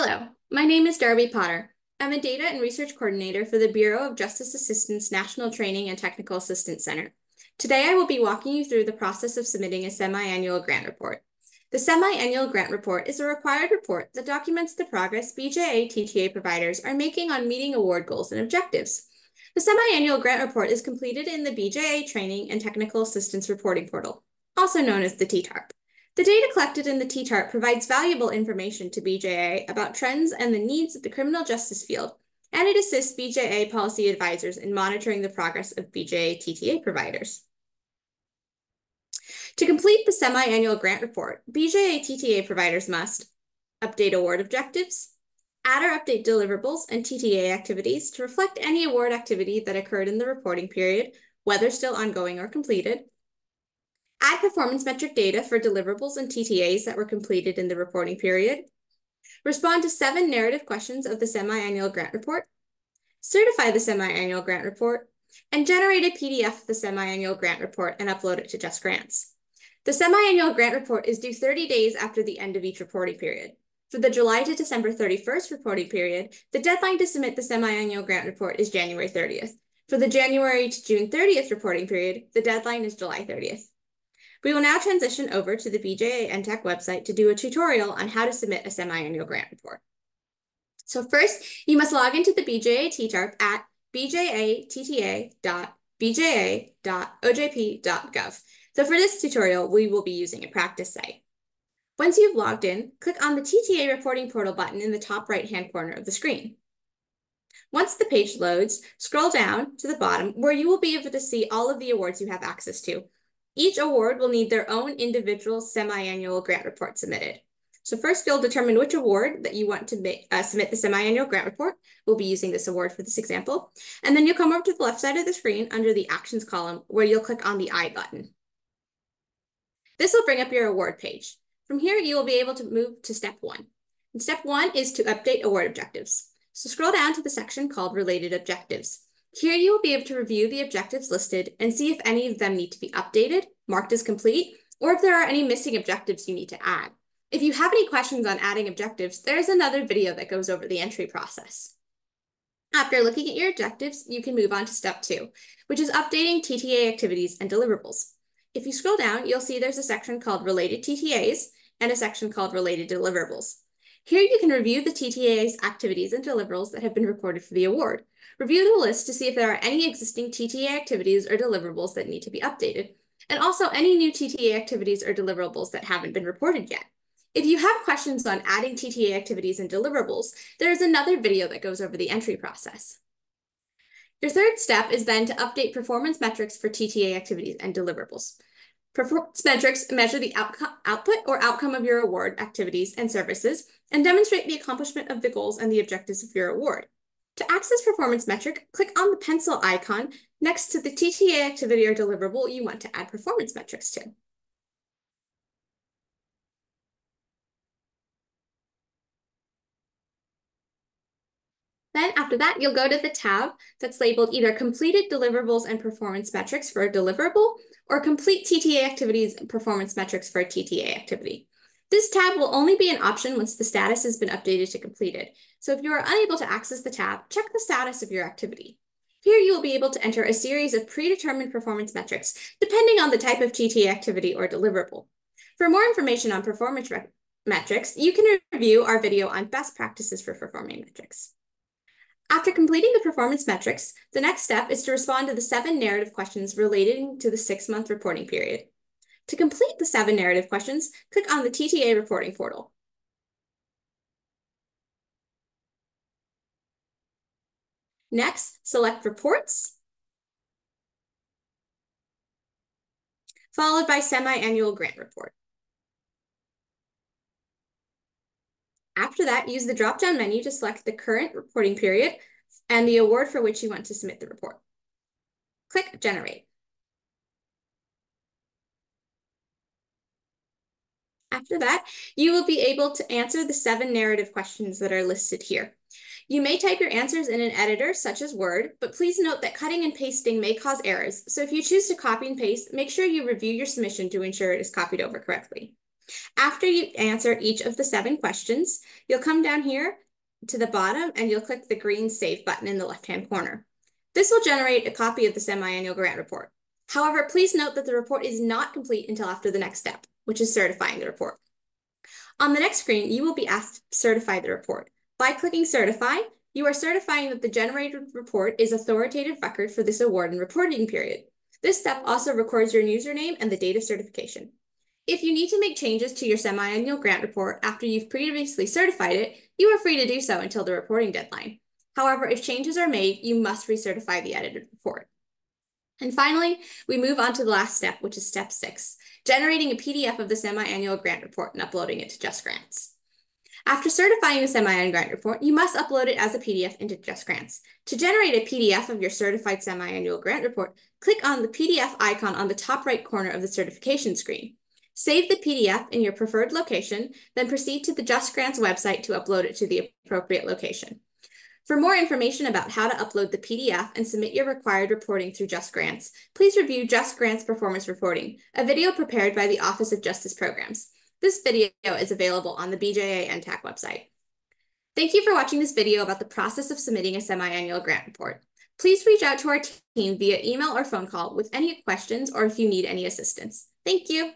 Hello, my name is Darby Potter. I'm a Data and Research Coordinator for the Bureau of Justice Assistance National Training and Technical Assistance Center. Today, I will be walking you through the process of submitting a semi-annual grant report. The Semi-Annual Grant Report is a required report that documents the progress BJA-TTA providers are making on meeting award goals and objectives. The Semi-Annual Grant Report is completed in the BJA Training and Technical Assistance Reporting Portal, also known as the TTARP. The data collected in the TTARP provides valuable information to BJA about trends and the needs of the criminal justice field, and it assists BJA policy advisors in monitoring the progress of BJA-TTA providers. To complete the semi-annual grant report, BJA-TTA providers must update award objectives, add or update deliverables and TTA activities to reflect any award activity that occurred in the reporting period, whether still ongoing or completed, add performance metric data for deliverables and TTAs that were completed in the reporting period, respond to 7 narrative questions of the semi-annual grant report, certify the semi-annual grant report, and generate a PDF of the semi-annual grant report and upload it to Just Grants. The semi-annual grant report is due 30 days after the end of each reporting period. For the July to December 31st reporting period, the deadline to submit the semi-annual grant report is January 30th. For the January to June 30th reporting period, the deadline is July 30th. We will now transition over to the BJA NTEC website to do a tutorial on how to submit a semi-annual grant report. So first, you must log into the BJA TTARP at bjatti.bja.ojp.gov. So for this tutorial, we will be using a practice site. Once you've logged in, click on the TTA reporting portal button in the top right-hand corner of the screen. Once the page loads, scroll down to the bottom where you will be able to see all of the awards you have access to. Each award will need their own individual semi-annual grant report submitted. So first, you'll determine which award that you want to submit the semi-annual grant report. We'll be using this award for this example. And then you'll come over to the left side of the screen under the Actions column where you'll click on the I button. This will bring up your award page. From here, you will be able to move to step 1. And step 1 is to update award objectives. So scroll down to the section called Related Objectives. Here you will be able to review the objectives listed and see if any of them need to be updated, marked as complete, or if there are any missing objectives you need to add. If you have any questions on adding objectives, there's another video that goes over the entry process. After looking at your objectives, you can move on to step 2, which is updating TTA activities and deliverables. If you scroll down, you'll see there's a section called Related TTAs and a section called Related Deliverables. Here you can review the TTA's activities and deliverables that have been recorded for the award. Review the list to see if there are any existing TTA activities or deliverables that need to be updated, and also any new TTA activities or deliverables that haven't been reported yet. If you have questions on adding TTA activities and deliverables, there is another video that goes over the entry process. Your third step is then to update performance metrics for TTA activities and deliverables. Performance metrics measure the output or outcome of your award activities and services and demonstrate the accomplishment of the goals and the objectives of your award. To access performance metric, click on the pencil icon next to the TTA activity or deliverable you want to add performance metrics to. Then after that, you'll go to the tab that's labeled either Completed Deliverables and Performance Metrics for a deliverable or Complete TTA Activities and Performance Metrics for a TTA activity. This tab will only be an option once the status has been updated to completed. So if you are unable to access the tab, check the status of your activity. Here you will be able to enter a series of predetermined performance metrics depending on the type of TTA activity or deliverable. For more information on performance metrics, you can review our video on best practices for performing metrics. After completing the performance metrics, the next step is to respond to the 7 narrative questions relating to the 6-month reporting period. To complete the 7 narrative questions, click on the TTA reporting portal. Next, select Reports, followed by Semi-Annual Grant Report. After that, use the drop-down menu to select the current reporting period and the award for which you want to submit the report. Click Generate. After that, you will be able to answer the 7 narrative questions that are listed here. You may type your answers in an editor such as Word, but please note that cutting and pasting may cause errors. So if you choose to copy and paste, make sure you review your submission to ensure it is copied over correctly. After you answer each of the 7 questions, you'll come down here to the bottom and you'll click the green Save button in the left-hand corner. This will generate a copy of the Semiannual Grant Report. However, please note that the report is not complete until after the next step, which is certifying the report. On the next screen, you will be asked to certify the report. By clicking Certify, you are certifying that the generated report is authoritative record for this award and reporting period. This step also records your username and the date of certification. If you need to make changes to your semi-annual grant report after you've previously certified it, you are free to do so until the reporting deadline. However, if changes are made, you must recertify the edited report. And finally, we move on to the last step, which is step 6, generating a PDF of the semi-annual grant report and uploading it to Just Grants. After certifying the semi-annual grant report, you must upload it as a PDF into Just Grants. To generate a PDF of your certified semi-annual grant report, click on the PDF icon on the top right corner of the certification screen. Save the PDF in your preferred location, then proceed to the Just Grants website to upload it to the appropriate location. For more information about how to upload the PDF and submit your required reporting through Just Grants, please review Just Grants Performance Reporting, a video prepared by the Office of Justice Programs. This video is available on the BJA NTAC website. Thank you for watching this video about the process of submitting a semi-annual grant report. Please reach out to our team via email or phone call with any questions or if you need any assistance. Thank you.